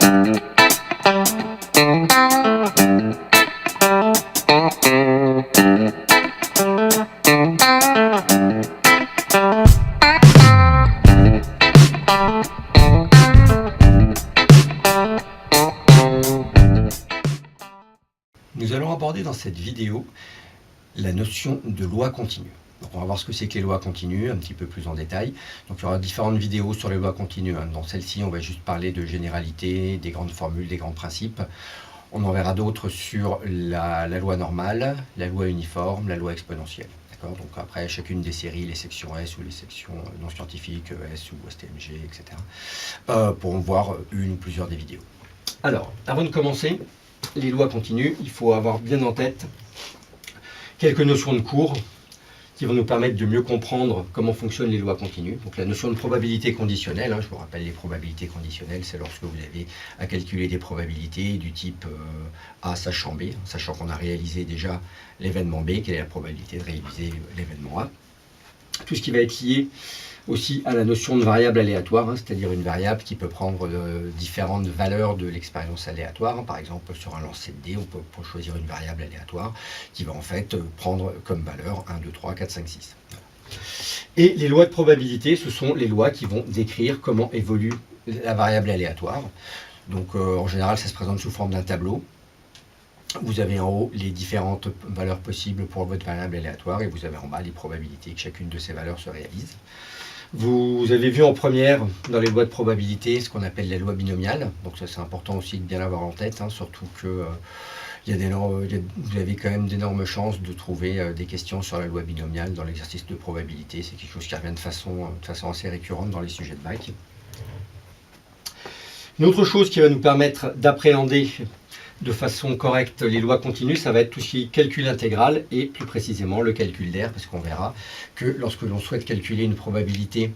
Nous allons aborder dans cette vidéo la notion de loi continue. Donc on va voir ce que c'est que les lois continues un petit peu plus en détail. Donc il y aura différentes vidéos sur les lois continues. Dans celle-ci, on va juste parler de généralités, des grandes formules, des grands principes. On en verra d'autres sur la loi normale, la loi uniforme, la loi exponentielle. Donc après, chacune des séries, les sections S ou les sections non scientifiques, S ou STMG, etc., pourront voir une ou plusieurs des vidéos. Alors, avant de commencer, les lois continues, il faut avoir bien en tête quelques notions de cours qui vont nous permettre de mieux comprendre comment fonctionnent les lois continues. Donc la notion de probabilité conditionnelle, je vous rappelle les probabilités conditionnelles, c'est lorsque vous avez à calculer des probabilités du type A sachant B, sachant qu'on a réalisé déjà l'événement B, quelle est la probabilité de réaliser l'événement A. Tout ce qui va être lié aussi à la notion de variable aléatoire, c'est-à-dire une variable qui peut prendre différentes valeurs de l'expérience aléatoire. Par exemple, sur un lancer de dés, on peut choisir une variable aléatoire qui va en fait prendre comme valeur 1, 2, 3, 4, 5, 6. Et les lois de probabilité, ce sont les lois qui vont décrire comment évolue la variable aléatoire. Donc en général, ça se présente sous forme d'un tableau. Vous avez en haut les différentes valeurs possibles pour votre variable aléatoire et vous avez en bas les probabilités que chacune de ces valeurs se réalise. Vous avez vu en première, dans les lois de probabilité, ce qu'on appelle les lois binomiales. Donc ça, c'est important aussi de bien l'avoir en tête, surtout que vous avez quand même d'énormes chances de trouver des questions sur la loi binomiale dans l'exercice de probabilité. C'est quelque chose qui revient de façon assez récurrente dans les sujets de bac. Une autre chose qui va nous permettre d'appréhender de façon correcte les lois continues, ça va être tout ce qui est calcul intégral et plus précisément le calcul d'air, parce qu'on verra que lorsque l'on souhaite calculer une probabilité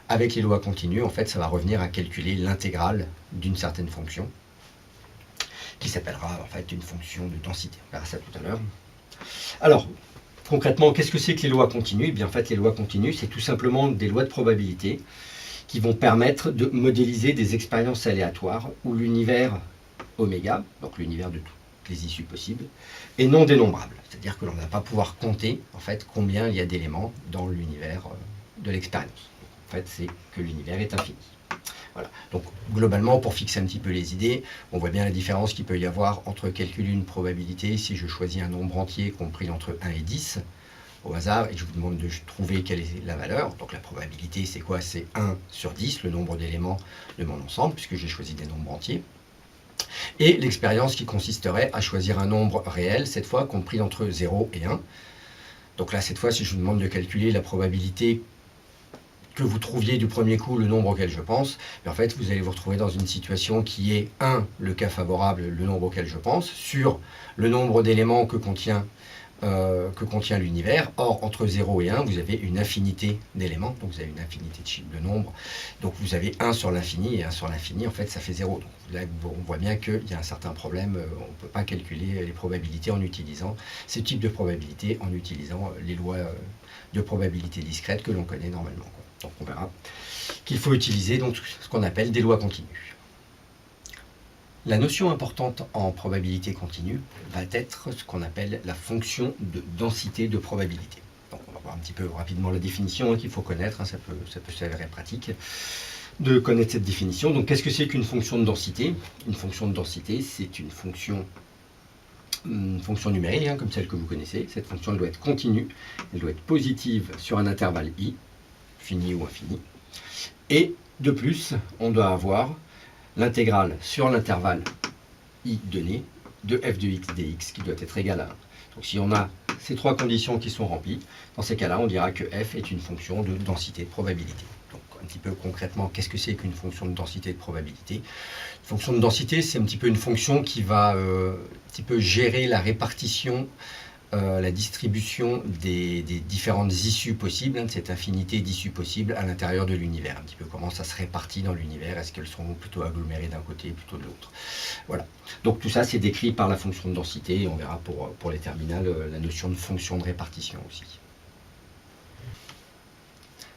avec les lois continues, en fait ça va revenir à calculer l'intégrale d'une certaine fonction qui s'appellera en fait une fonction de densité. On verra ça tout à l'heure. Alors concrètement, qu'est-ce que c'est que les lois continues? Eh bien en fait les lois continues, c'est tout simplement des lois de probabilité qui vont permettre de modéliser des expériences aléatoires où l'univers oméga, donc l'univers de toutes les issues possibles, est non dénombrable. C'est-à-dire que l'on ne va pas pouvoir compter en fait combien il y a d'éléments dans l'univers de l'expérience. En fait, c'est que l'univers est infini. Voilà. Donc globalement, pour fixer un petit peu les idées, on voit bien la différence qu'il peut y avoir entre calculer une probabilité si je choisis un nombre entier compris entre 1 et 10 au hasard et que je vous demande de trouver quelle est la valeur. Donc la probabilité, c'est quoi? C'est 1 sur 10, le nombre d'éléments de mon ensemble, puisque j'ai choisi des nombres entiers. Et l'expérience qui consisterait à choisir un nombre réel, cette fois compris entre 0 et 1. Donc là, cette fois, si je vous demande de calculer la probabilité que vous trouviez du premier coup le nombre auquel je pense, en fait, vous allez vous retrouver dans une situation qui est 1, le cas favorable, le nombre auquel je pense, sur le nombre d'éléments que contient l'univers. Or, entre 0 et 1, vous avez une infinité d'éléments, donc vous avez une infinité de nombres. Donc vous avez 1 sur l'infini, et 1 sur l'infini, en fait, ça fait 0. Donc là, on voit bien qu'il y a un certain problème, on ne peut pas calculer les probabilités en utilisant ce type de probabilité, en utilisant les lois de probabilité discrète que l'on connaît normalement. Donc on verra qu'il faut utiliser donc, ce qu'on appelle des lois continues. La notion importante en probabilité continue va être ce qu'on appelle la fonction de densité de probabilité. Donc on va voir un petit peu rapidement la définition qu'il faut connaître, ça peut s'avérer pratique de connaître cette définition. Donc qu'est-ce que c'est qu'une fonction de densité? Une fonction de densité, c'est une fonction numérique, comme celle que vous connaissez. Cette fonction doit être continue, elle doit être positive sur un intervalle i, fini ou infini. Et de plus, on doit avoir l'intégrale sur l'intervalle i donné de f de x dx qui doit être égal à 1. Donc si on a ces trois conditions qui sont remplies, dans ces cas-là, on dira que f est une fonction de densité de probabilité. Donc un petit peu concrètement, qu'est-ce que c'est qu'une fonction de densité de probabilité? Une fonction de densité, c'est un petit peu une fonction qui va un petit peu gérer la répartition, la distribution des différentes issues possibles, de cette infinité d'issues possibles à l'intérieur de l'univers. Un petit peu comment ça se répartit dans l'univers, est-ce qu'elles sont plutôt agglomérées d'un côté, plutôt de l'autre. Voilà. Donc tout ça, c'est décrit par la fonction de densité, et on verra pour les terminales la notion de fonction de répartition aussi.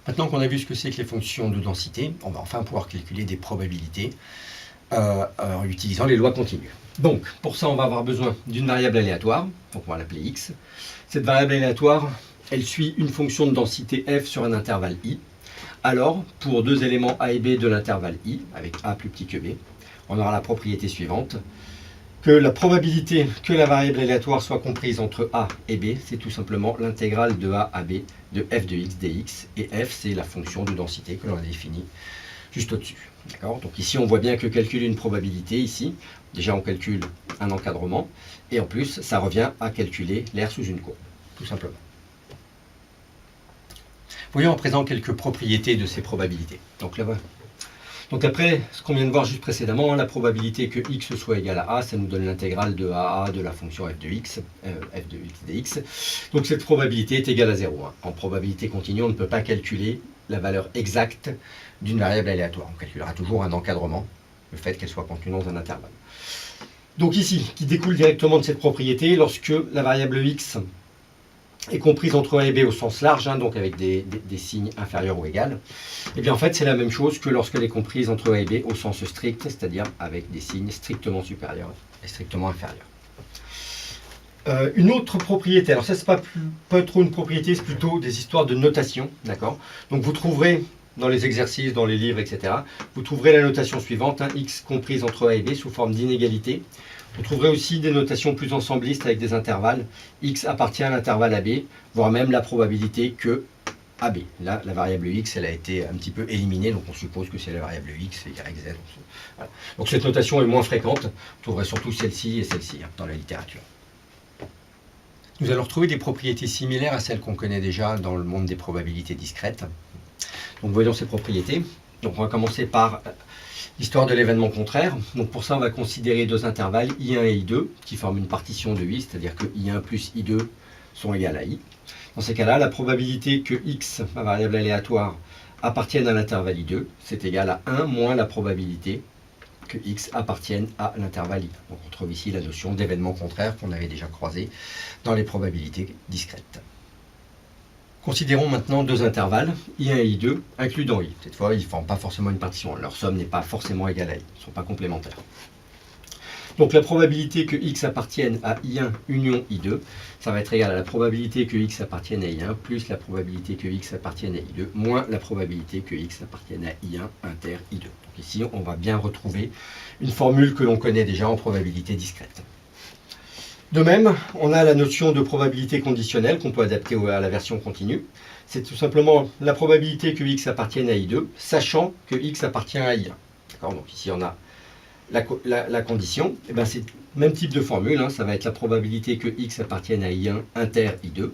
Maintenant qu'on a vu ce que c'est que les fonctions de densité, on va enfin pouvoir calculer des probabilités. en utilisant les lois continues. Donc, pour ça, on va avoir besoin d'une variable aléatoire, donc on va l'appeler x. Cette variable aléatoire, elle suit une fonction de densité f sur un intervalle i. Alors, pour deux éléments a et b de l'intervalle i, avec a plus petit que b, on aura la propriété suivante, que la probabilité que la variable aléatoire soit comprise entre a et b, c'est tout simplement l'intégrale de a à b de f de x dx, et f, c'est la fonction de densité que l'on a définie juste au-dessus. D'accord ? Donc ici, on voit bien que calculer une probabilité, ici, déjà on calcule un encadrement, et en plus, ça revient à calculer l'aire sous une courbe, tout simplement. Voyons à présent quelques propriétés de ces probabilités. Donc après ce qu'on vient de voir juste précédemment, la probabilité que x soit égal à a, ça nous donne l'intégrale de a de la fonction f de x dx. Donc cette probabilité est égale à 0. En probabilité continue, on ne peut pas calculer la valeur exacte d'une variable aléatoire. On calculera toujours un encadrement, le fait qu'elle soit contenue dans un intervalle. Donc ici, qui découle directement de cette propriété, lorsque la variable x est comprise entre a et b au sens large, donc avec des signes inférieurs ou égales, et bien en fait c'est la même chose que lorsqu'elle est comprise entre a et b au sens strict, c'est-à-dire avec des signes strictement supérieurs et strictement inférieurs. Une autre propriété, alors ça c'est pas trop une propriété, c'est plutôt des histoires de notation, d'accord ? Donc vous trouverez dans les exercices, dans les livres, etc., vous trouverez la notation suivante, x comprise entre a et b sous forme d'inégalité. Vous trouverez aussi des notations plus ensemblistes avec des intervalles. X appartient à l'intervalle AB, voire même la probabilité que AB. Là, la variable X, elle a été un petit peu éliminée, donc on suppose que c'est la variable X, Y, Z. Voilà. Donc cette notation est moins fréquente. Vous trouverez surtout celle-ci et celle-ci dans la littérature. Nous allons retrouver des propriétés similaires à celles qu'on connaît déjà dans le monde des probabilités discrètes. Donc voyons ces propriétés. Donc on va commencer par l'histoire de l'événement contraire. Donc pour ça, on va considérer deux intervalles, I1 et I2, qui forment une partition de I, c'est-à-dire que I1 plus I2 sont égales à I. Dans ces cas-là, la probabilité que X, ma variable aléatoire, appartienne à l'intervalle I2, c'est égal à 1 moins la probabilité que X appartienne à l'intervalle I. Donc on trouve ici la notion d'événement contraire qu'on avait déjà croisée dans les probabilités discrètes. Considérons maintenant deux intervalles, I1 et I2, inclus dans I. Cette fois, ils ne forment pas forcément une partition. Leur somme n'est pas forcément égale à I. Ils ne sont pas complémentaires. Donc la probabilité que X appartienne à I1 union I2, ça va être égal à la probabilité que X appartienne à I1 plus la probabilité que X appartienne à I2 moins la probabilité que X appartienne à I1 inter I2. Donc ici, on va bien retrouver une formule que l'on connaît déjà en probabilité discrète. De même, on a la notion de probabilité conditionnelle qu'on peut adapter à la version continue. C'est tout simplement la probabilité que x appartienne à I2, sachant que x appartient à I1. Donc ici, on a la condition. Et ben, c'est le même type de formule. Ça va être la probabilité que x appartienne à I1 inter I2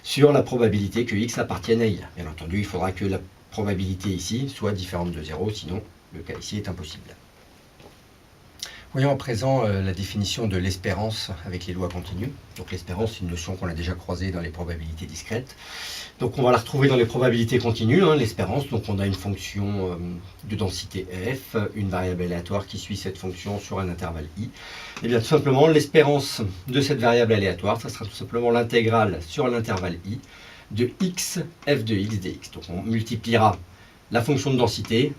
sur la probabilité que x appartienne à I1. Bien entendu, il faudra que la probabilité ici soit différente de 0, sinon le cas ici est impossible. Voyons à présent la définition de l'espérance avec les lois continues. Donc l'espérance, c'est une notion qu'on a déjà croisée dans les probabilités discrètes. Donc on va la retrouver dans les probabilités continues, l'espérance. Donc on a une fonction de densité f, une variable aléatoire qui suit cette fonction sur un intervalle i. Et bien tout simplement, l'espérance de cette variable aléatoire, ça sera tout simplement l'intégrale sur l'intervalle i de x f de x dx. Donc on multipliera la fonction de densité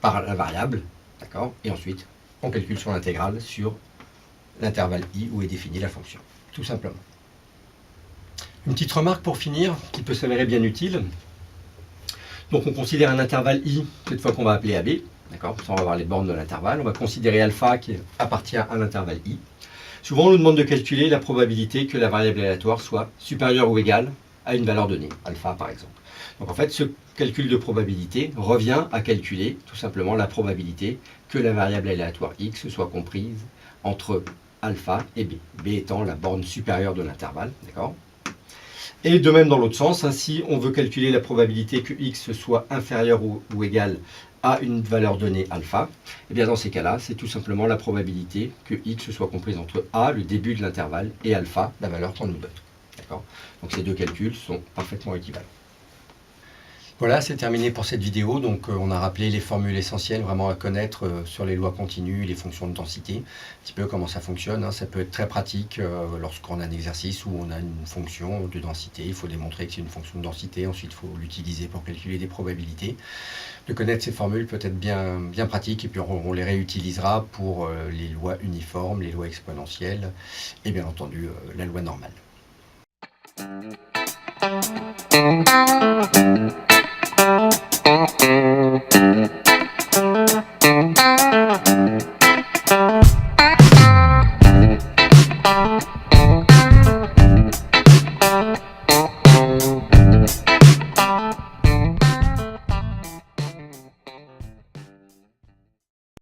par la variable, d'accord, et ensuite on calcule son intégrale sur l'intervalle i où est définie la fonction, tout simplement. Une petite remarque pour finir, qui peut s'avérer bien utile. Donc on considère un intervalle i, cette fois qu'on va appeler AB, d'accord, ça on va voir les bornes de l'intervalle. On va considérer alpha qui appartient à l'intervalle i. Souvent on nous demande de calculer la probabilité que la variable aléatoire soit supérieure ou égale à une valeur donnée, alpha par exemple. Donc en fait, ce calcul de probabilité revient à calculer tout simplement la probabilité que la variable aléatoire x soit comprise entre alpha et b, b étant la borne supérieure de l'intervalle, d'accord ? Et de même dans l'autre sens, si on veut calculer la probabilité que x soit inférieur ou égal à une valeur donnée alpha, et bien dans ces cas-là, c'est tout simplement la probabilité que x soit comprise entre a, le début de l'intervalle, et alpha, la valeur qu'on nous donne. D'accord ? Donc ces deux calculs sont parfaitement équivalents. Voilà, c'est terminé pour cette vidéo. Donc, on a rappelé les formules essentielles vraiment à connaître sur les lois continues, les fonctions de densité, un petit peu comment ça fonctionne, hein. Ça peut être très pratique lorsqu'on a un exercice où on a une fonction de densité. Il faut démontrer que c'est une fonction de densité. Ensuite, il faut l'utiliser pour calculer des probabilités. De connaître ces formules peut être bien pratique, et puis on les réutilisera pour les lois uniformes, les lois exponentielles et bien entendu la loi normale.